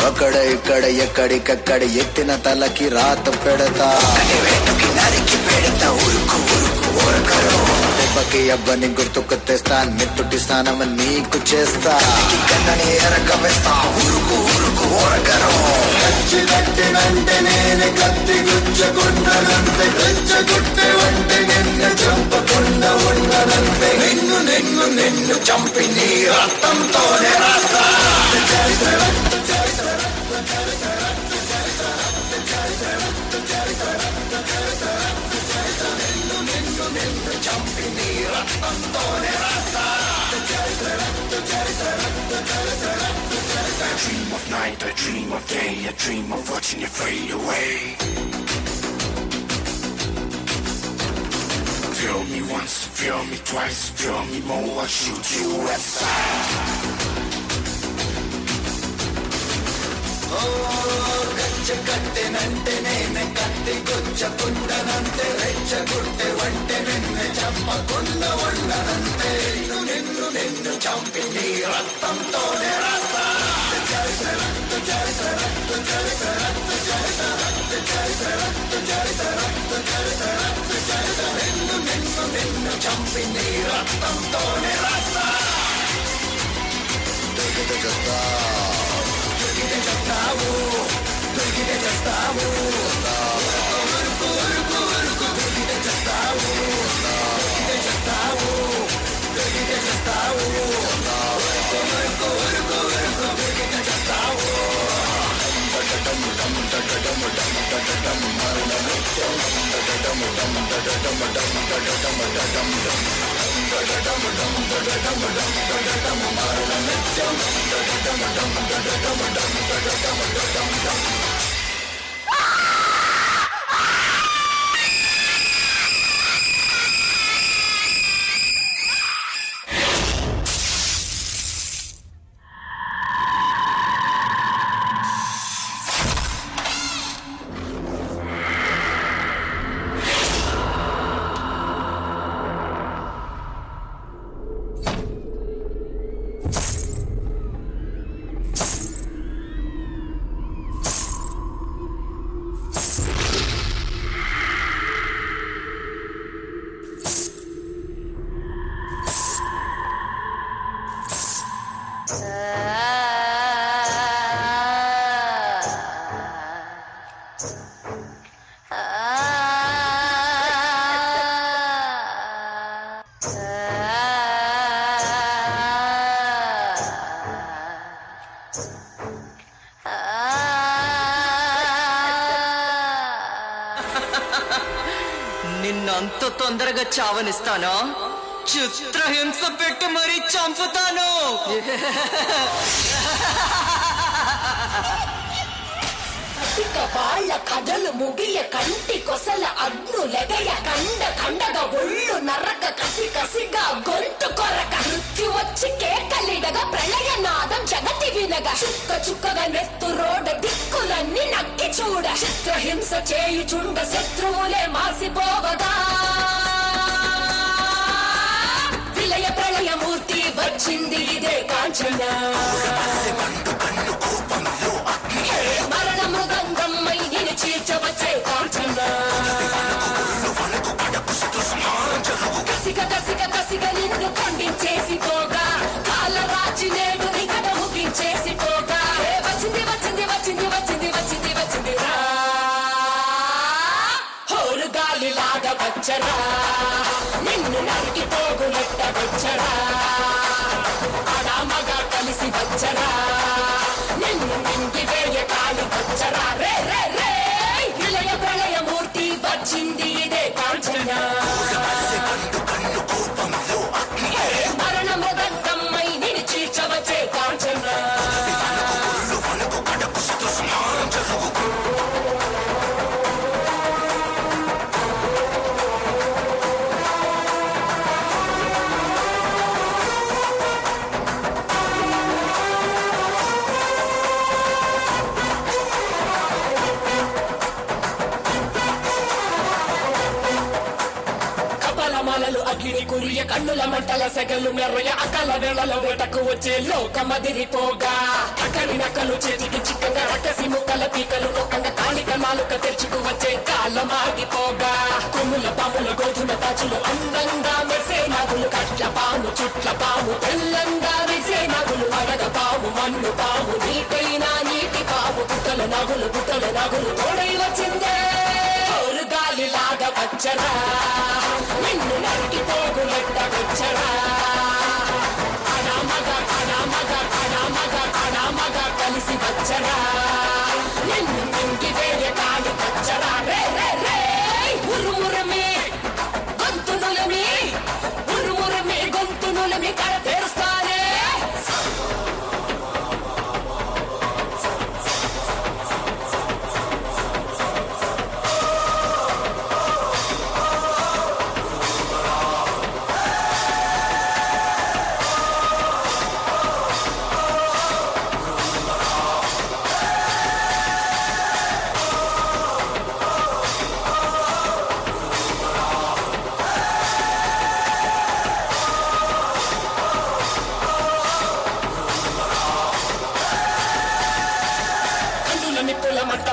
అక్కడ ఇక్కడ ఎక్కడికక్కడ ఎత్తిన తలకి రాత పెడతా నరికి పెడతా ఉరుకు ఉరుకు ఉరకరు దెబ్బకి అబ్బని గుర్తుకు తెస్తా నెత్తుటి స్నానం నీకు చేస్తా కన్నని ఎరక వేస్తా ఉరుకు ఉరుకు ఉరకరు కచ్చి కట్టినంటే నేనే కత్తి గుచ్చకుండనంతే రెచ్చగొట్టే వంటే నిన్ను చంపకుండా ఉండనంతే నిన్ను నిన్ను నిన్ను చంపి నీ రక్తంతోనే రాస్తా I dream of night, I dream of day, I dream of watching you fade away. Feel me once, feel me twice, feel me more, I'll shoot you aside. కట్టెనంటే నేనే కత్తి గుచ్చకుండనంతే రెచ్చగొట్టే వంటే నిన్ను చంపకుండా ఉండనంతే నిన్ను నిన్ను నిన్ను చంపి నీ రక్తంతోనే రాస్తా నిన్ను నిన్ను నిన్ను చంపి నీ రక్తంతోనే రాస్తా చేస్తావు దొరికితే చేస్తావు ఉరుకు ఉరుకు ఉరుకు దొరికితే చేస్తావు దొరికితే చేస్తావు దొరికితే చేస్తావు ఉరుకు ఉరుకు ఉరుకు ఉరుకు దొరికితే చేస్తావు నిన్నంత తొందరగా చావనిస్తానా? చిత్రహింస పెట్టి మరీ చంపుతాను. వాళ్ళ కథలు ముగియ కంటి కొసల అగ్నులెగయ కండ కండగా ఒళ్ళు నరక కసి కసిగా గొంతు కొరక మృత్యు వచ్చి కేకలిడగా ప్రళయ నాదం జగతి వినగా చుక్క చుక్కగా నెత్తు రోడ దిక్కులన్నీ నక్కి చూడ చిత్రహింస చేయుచుండ శత్రువులే మాసిపోవగా విలయ ప్రళయమూర్తి వచ్చింది ఇదే కాంచన మరణ మృదంగమ్మై నిన్ను చీల్చవచ్చే కాంచన కసిక కసిక కసిక నిన్ను ఖండించేసి పోగా కాలరాచి నేడు నిగడ ముగించేసి పోగా వచ్చింది వచ్చింది వచ్చింది వచ్చింది వచ్చింది వచ్చింది రా హోరు గాలిలాగా వచ్చరా నిన్ను నరికి పోగులెట్ట వచ్చరా ఆడామగా కలిసి వచ్చరా నిన్ను నింగి వేయ కాలి వచ్చరా రే రే రే విలయ ప్రళయమూర్తి వచ్చింది ఇదే కాంచన మరణ మృదంగమ్మై నిన్ను చీల్చవచ్చే కాంచన కమలలు అగ్ని కురియ కన్నుల మంటల సెగలు మెర్రయ అకల వేళలో వేటకు వచ్చే లోకమదిరిపోగా అకరి నకలు చేతికి చిక్కగా నాలుక తెరుచుకు వచ్చే కాలమాగిపోగా కొమ్ముల పాముల గోధుమ తాచులు అందంగా మెసే నగులు కట్ల పాము చుట్ల పాము తెల్లంగా మెసే నగులు అడగ పాము మన్ను పాము నీటైనా నీటి పాము పుట్టల నగులు తోడై వచ్చిందే గాలి లాగా వచ్చరా నిన్ను నరికి పోగులెట్ట వచ్చరా అనామగా కలిసి వచ్చరా నిన్ను మింగి వేయ కాలి వచ్చరా రే రే రే ఉరుమురమే గొంతునులమి కడ తెరుస్తానే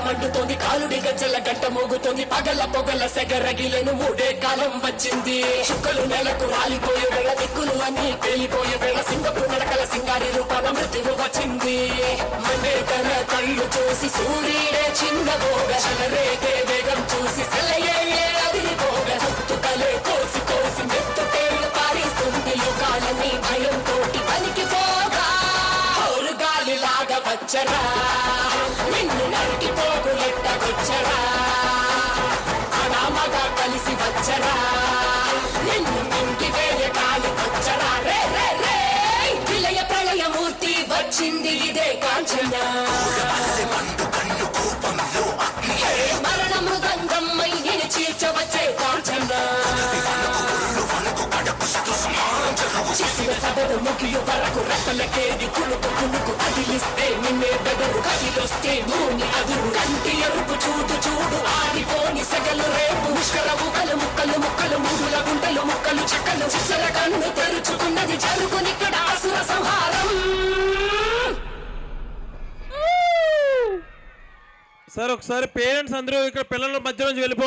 మండుతోంది కాలుడి గజ్జల గంట మోగుతోంది పగల పొగల సెగరగిలను మూడే కాలం వచ్చింది చుక్కలు నెలకు రాలిపోయే వేళ దిక్కులు అన్ని పేలిపోయే వేళ సింగపు నడకల సింగారి రూపాన మృత్యువు వచ్చింది మండే తన కళ్ళు చూసి సూర్యుడే చిన్నబోగ చలరేగే వేగం చూసి సెలయే అదిరిపోగ హత్తుకలే కోసి మెత్తుకేళ్ళు పారిస్తుంది లోకాలన్నీ భయంతో పలికిపోగా గాలి లాగా వచ్చరా నిన్ను నరికి పోగులెట్ట వచ్చరా అనామగా కలిసి వచ్చరా నిన్ను మింగి వేయ కాలి వచ్చరా రే రే రే విలయ ప్రళయమూర్తి వచ్చింది ఇదే కాంచన మరణ మృదంగమ్మై నేను చీల్చవచ్చే కాంచన చేసిన సభను ముగియు వరకు రెప్పలకేది కులుకు అదిలిస్తే నిన్నే బెదరు కదిలొస్తే భూమి అదురు కంటి ఎరుపు చూడు ఆరిపోని సెగలు రేపు ముష్కర ముక్కలు మూడుల గుంటలు ముక్కలు చెక్కలు చిచ్చర కన్ను తెరుచుకున్నది జరుగునిక్కడ అసుర సంహారం. సార్ ఒకసారి పేరెంట్స్ అందరూ ఇక్కడ పిల్లల మధ్య నుంచి వెళ్ళిపో.